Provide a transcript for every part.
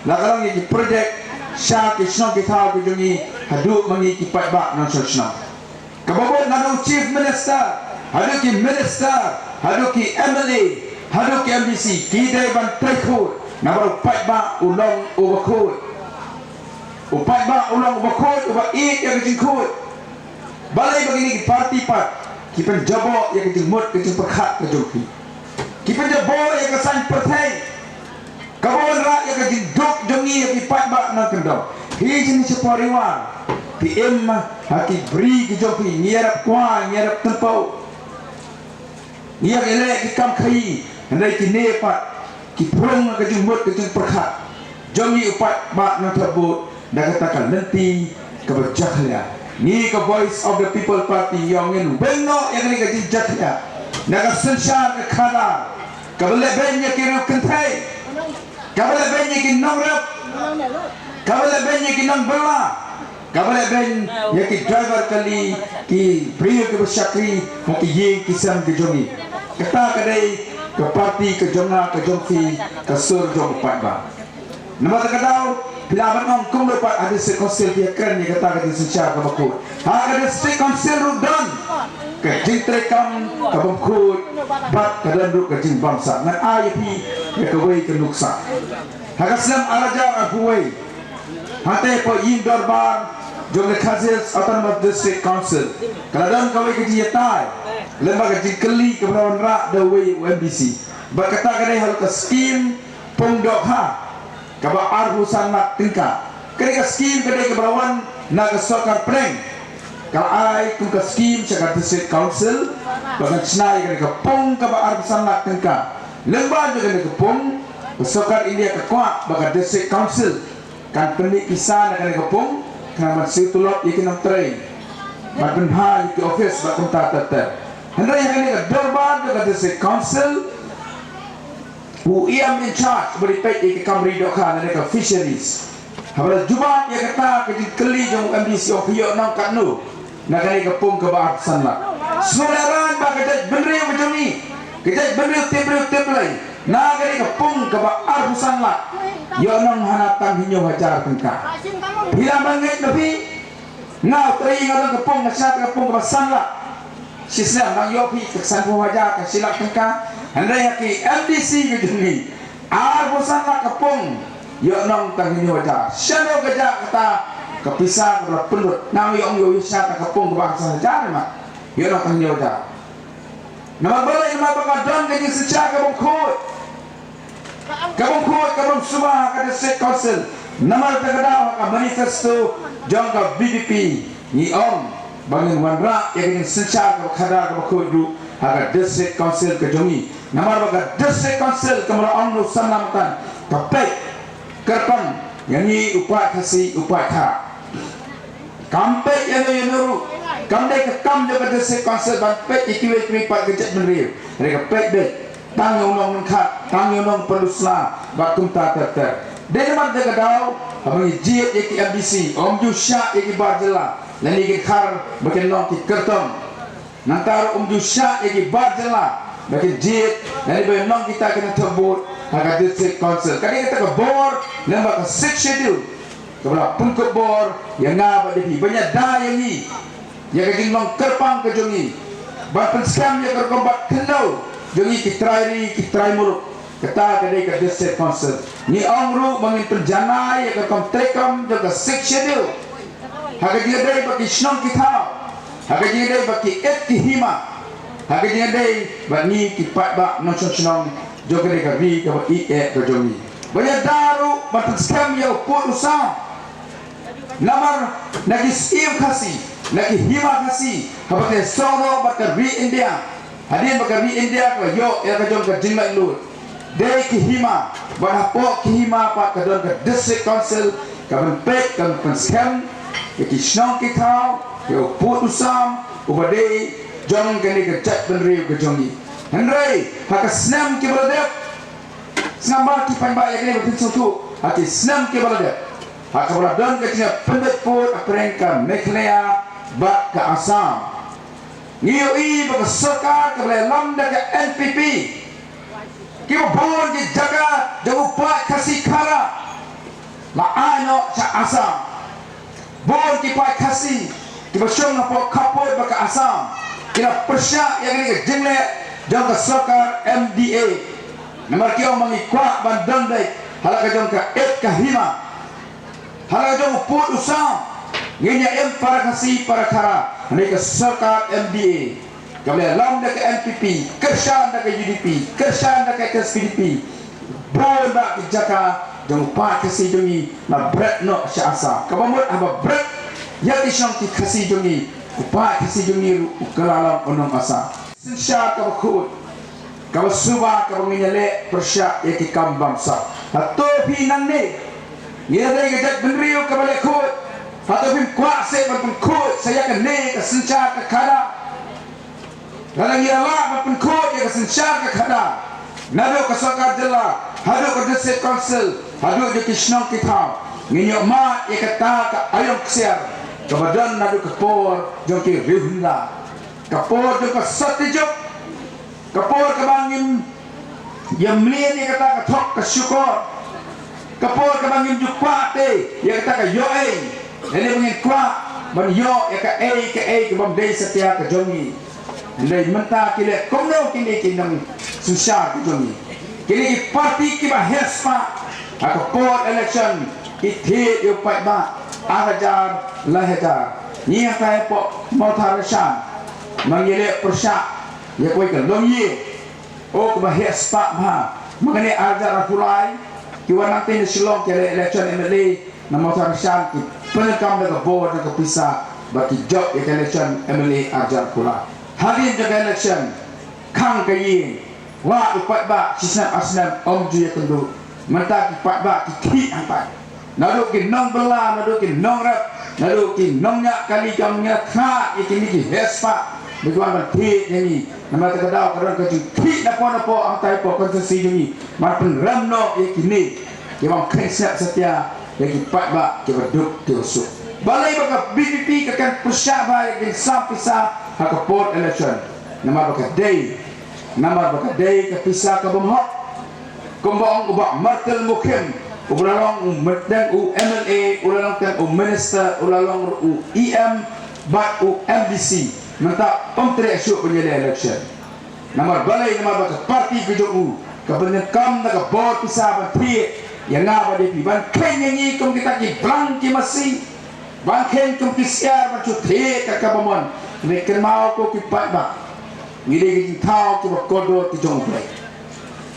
Lakarang yang projek Syah Kishnong kita kejungi haduk mengi kipat bak non sosno. Kababot ngadu chief minister, haduk ki minister, haduk ki MLA, haduk ki MBC, kidai ban trekut, nabar upat bak ulang ubakut. Upat bak ulang ubakut, ubak ik yang kejengkut. Balai begini ki parti pat, ki penjabok yang kejengmut kejeng perkat kejengki. Ki penjabok yang kesan pertai. Kawan rakyat yang duduk jengi yang dipat bak nak kendang. Hijin separiwan. PM haki beri kejoki nyerap kuah nyerap tempau. Nyerap elek ki kam kai. Andai ki nepat ki prong ke jumut ke jeng perkat. Jengi upat bak nak terbut dah katakan nanti keberjahlia. Ni ke Voice of the People Party yang ingin bengok yang ni ke jahlia. Nak sensyar ke khana. Kabelek banyak kira kentai. Kabala benye ki nong rep, kabala benye ki nong bela, kabala ben ye ki driver kali ki priyo ki bersakri hati ye kisam ki jongi. Kata kadai ke parti ke jonga ke jongfi ke sur jong pat ba. Nama terkadau bila abang kong lepas ada sekonsil dia keren ye kata kadai secara ke bakut. Ha ada sekonsil rudan ke jintrekam ke bangkut bat ke danduk ke jing bangsa ngan ayepi ya ke wei ke nuksa hagaslam arajar ahuwei hate po yin darbar jong le khazils autonomous district council kaladan ka wei ke jitai lembaga jingkeli ke berawan rak da wei UMBC berkata kadai hal ke skim pungdok ha ka ba arhusan nak tingka kadai ke skim kadai ke berawan nak ke sokar preng. Kalau ai kum ke skim sekat district council bagan senai kan ke pung ke ba arsan nak tengka lemban juga ke pung besokar India ke kuat bagan district council kan penik kisah nak ke pung kan masih tulok ikin nak train bagan hal ke office bagan tata hendak yang ke dorban juga district council who am in charge beri pek ikin kamri dokhan ke fisheries habis jumat ya kata ke keli jong MBC ofio nang kanu nak kali kepung ke bahar sana. Saudara bagai bener macam ni, kita bener tebel. Nak kali kepung ke bahar sana. Yo nang hanatang hinyo hajar tengkah. Bila bangit nabi, ngau teri ngau kepung nasihat kepung ke bahar sana. Sislam nang yo pi kesan hajar kesilak tengkah. Hendai haki MDC gitu ni. Bahar sana kepung. Yo nang tang hinyo hajar. Siapa kerja kata kepisah kepada penduduk nama yang wisata kepung ke bangsa sejarah mak ia nak tanya dah nama boleh nama pengadaan keji secara kabung semua kada state council nama terkadang manifesto jangka BDP ni om bangin wanra yang secara kada kabung du agar district council ke jongi nama baga district council kemudian om nu sanamatan kapek kerpan yang ni upah kasih upah tak kampek yang nuru kamdai ke kam juga district council bampek ikiwe pat kejat menriu mereka pek dek tang yonong nengkat tang yonong perlusla bakum tata deman de gadau abang jiat yaki MBC om jusha yaki barjela lani ke khar bakin long ki kertong nantar om jusha yaki barjela bakin jiat lani bakin long kita kena terbut agak district council kali kita ke bor lembak ke 6 schedule kepada pungkut bor yang ngapa depi banyak dah yang ni yang kejing long kerpang ke jongi bapan skam yang kerkombat kendau jongi kitrai muluk kata kedai ke district council ni angru bangin penjanai yang kerkom trekam jaga 6 schedule haga dia dari bagi snong kita haga dia dari bagi et kihima haga dia dari bagi kipat bak nonson snong jaga dia ke bagi et ke jongi banyak daru bapan skam yang pun usang namar nagi sim kasih nagi hima kasih habis sono bakar ri India hadin bakar ri India ko yo ya ka jom ka jingla lut dei ki hima bana po ki hima pa ka don ka district council ka ban pek ka ban scam ki snong ki thau yo put usam ubade jong ka ni ka chat ban ri ka jongi henry ha ka snam ki brodep snamba ki pan ba ya ni betul tu ha ki snam ki brodep Hakabra dan kecil pendek pun perengkam Meghalaya bak ke Assam. Ngioi bak serkar ke lamda ke NPP. Kita boleh dijaga jauh pak kasih kara. Maano sa Asam. Bon kipai kasih. Kiba syong na po kapot baka Asam. Kina persya yang ini jengle jong ka sokar MDA. Namar kiyo mangikwa bandang dai. Halaka jong ka kahima. Halaka jong put usam. Ngenya para kasih para kara. Ini ka sokar MDA. Kami lam dah ke MPP, kersan dah ke UDP, kersan dah ke SDP. Bro nak dijaka jong pa kasih jongi na berat no syasa. Kabamut aba berat yang isang ki kasih jongi, pa kasih jongi kelalam onong asa. Sensya kabakut, kabasuba kabanginyale persya yaki kambang sa. Hato pinang ni, ngiyadai gajat benriu kabalekut. Hato pin kuase berpengkut saya kene kesensya kekada. Dalam ialah berpengkut yang kesensya kekada. Nado kesokar jela, hadu ke district council, hadu di kisnong kita. Nginyok mat ia kata ke ayam kesiar. Kemudian nado kepor jong ki rihunda. Kepor jong ke satijuk. Kepor ke bangin yang melian ia kata ke tok ke syukur. Kepor ke bangin jupate ia kata ke yoe. Ini bangin kuat ban yo ia ke bang day setia ke jongi. Andai mentah kile kono kini kinang susah kujungi. Kini parti kiba hespa atau port election iti yupai ba ahajar lahajar. Ni apa po motarashan mangile persya ya koi ke lomye o kiba hespa ba mangane ahajar rapulai kiwa nanti ni silong kile election MLA na motarashan ki penekam daga board daga pisah baki job ya election MLA ahajar pulai. Hari jaga election kang kayi wa upat ba sisam asnam om juya kendu mentah upat ba ki ampai nadu ki nong bela nadu ki nong rap nadu ki nong nya kali jam nya kha ikini ki hespa begwan ban thi ni nama ta kadau karon ka ki na po ang tai po konsesi ni man pen ramno ikini ki bang kensap setia ki pat ba ki berduk ki usuk balai baka BPP kakan pusya ba ki sampisa hakaport election nama bakaday kapisa kabumhok kumbaong ubak martel mukim ulalong merteng u MLA ulalong ten u minister ulalong u EM bat u MDC menta omtre asyuk penyelesaian election nama balai nama baka parti kujung u kabenyan kam daga board pisa banti yang ngaba depi ban ken nyanyi kum kita ki blang ki masih ban ken kum kisiar ban cuthe kakabamon mereka mau ko kipat ba ngide ki thao ki bakodo ti jong play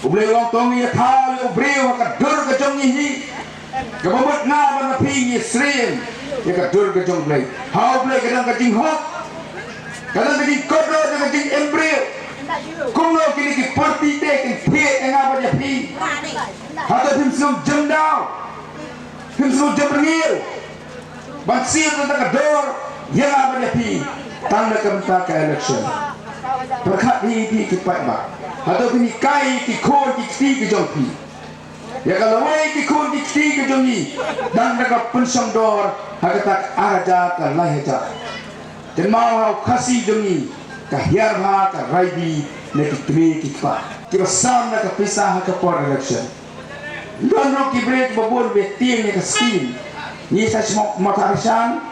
ublay wang tong ya thao ya ubre wa ka dur ka jong ni kabamot na ba na pingi srim ya ka dur ka jong play how play kadang ka jing hot kadang ka jing kodo ka jing embryo kuno kini ki party te ki phe nga ba ya pi hata tim sum jam dao tim sum jam ngir ban sir ka dur ya nga ba ya pi tanda kemta ke election perkat di kipai ba atau kini kai ki khon ki ti ki jongpi ya kalau wei ki khon ki ti ki jongi dan daga pensong dor hagatak araja ka laheja dan mau khasi jongi ka hiar ha ka raidi ne ki tri ki pa ki sam na ka pisah ka por election dan ro ki break babon be ti ni ka skin ni sa motarishan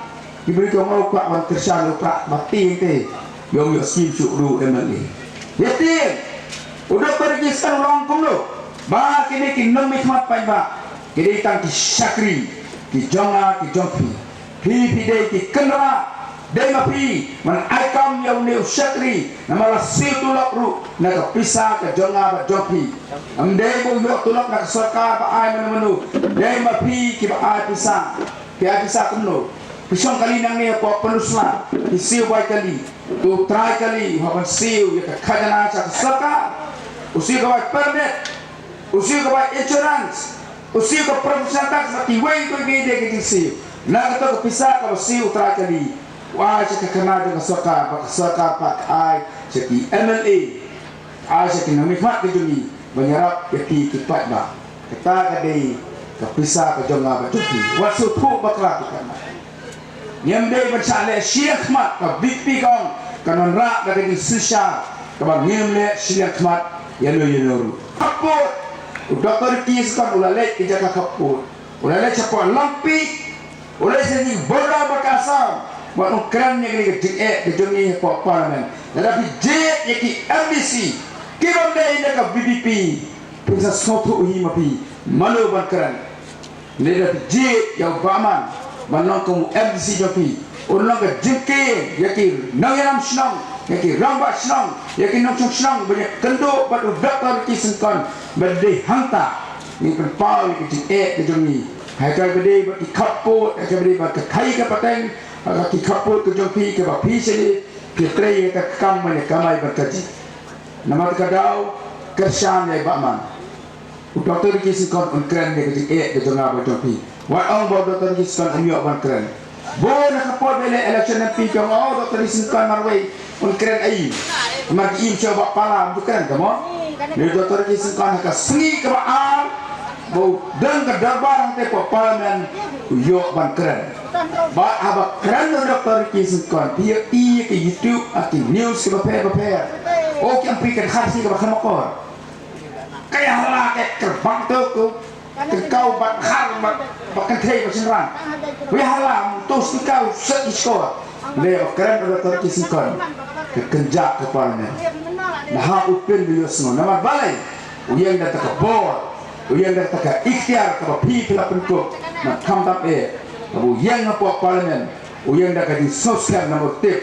diberi kau mau kuat wan kerja lupa mati te yang yakin syukru MLA yakin udah pergi sekarang long lo ba kini kinong mikmat pai ba kini tang ki syakri ki jonga ki jongpi pi dei ki kenra dei ma pi man aikam yang neu syakri nama la situlak ru na ka pisah ka jonga ba jongpi am dei bo yo tulak na sarkar ba ai menu dei ma pi ki ba ai pisah kumno pisong kali nang niya po penusla isiw bay kali tu try kali haban siw ya khajana sa saka usiw ka bay permit usiw ka bay insurance usiw ka professional tax mati way ko gide ke siw na ka to pisa ka siw try kali wa sa ka kanado ka saka pak ai sa ki MLA ai sa ki namifat ke juni banyarap ya ki kipat ba kata ka dei ka pisa ka jonga ba tupi wa su pu bakla ka nyamde bersale Syekh Mat ka BP kong kanon ra ka ding susya ka bang nyamle Syekh Mat yelo kaput doktor kis kan ulale ki jaka kaput Ulai cepat lampi, ulai sini bola bakasam, buat ukran yang ni kejeng ni parlimen. Tetapi jet yang ki MBC, kira dia ini ke BBP, bisa sotu uhi mapi, malu berkeran. Ni dah jet yang baman, manang kamu MBC mapi, ulang ke jengke, yang ki nangyam senang, yang ki rambat senang, yang ki nongcong senang, banyak kenduk, batu doktor kisahkan, berdeh hantar. Ni perpal kejeng ni. Hai kai berdeh buat kaput, hai kai berdeh buat kai ke pateng, hai kaput kejeng pi ke bapi sini, kitrai ke kam mana kamai berkaji. Nama terkadau kersan yang bakman. Doktor kisahkan keren dia kejeng kejeng pi. Wat orang bawa doktor kisahkan umur ban keren. Bo nak kaput bela election pi ke mau doktor kisahkan marway keren ayu. Mari im coba pala bukan kamu. Ni doktor kisahkan ke seni ke baal. Bau dan ke darbar yang tepo parlimen yok ban keren. Ba aba keren doktor kisahkan dia ke YouTube atau news ke paper. Oh yang pikir harsi ke bakal makor. Kayak halah kayak kerbang tu kau bat har bahkan teh bersenang. Wih halah tos kau sekiskor. Dia keren doktor kisahkan kekenjak ke parlimen. Nah upin beliau semua. Nama balai yang datang ke board. Yang dah tak ikhtiar kepada people pentuk nak kamp abu yang apa parlimen, yang dah kadi sosial nama tip,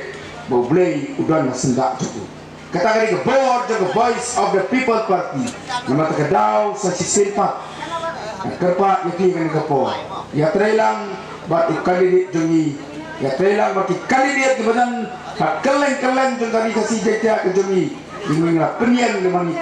boleh udah nak sendak cukup. Kata kali ke board jaga voice of the people party, nama terkadau saksi silpat, kerpa yakin kan kepo, ya terelang bat kandidat jungi, ya terelang bat kandidat kemudian keleng jung kali kasih jejak ke jungi, ini lah penian lemani.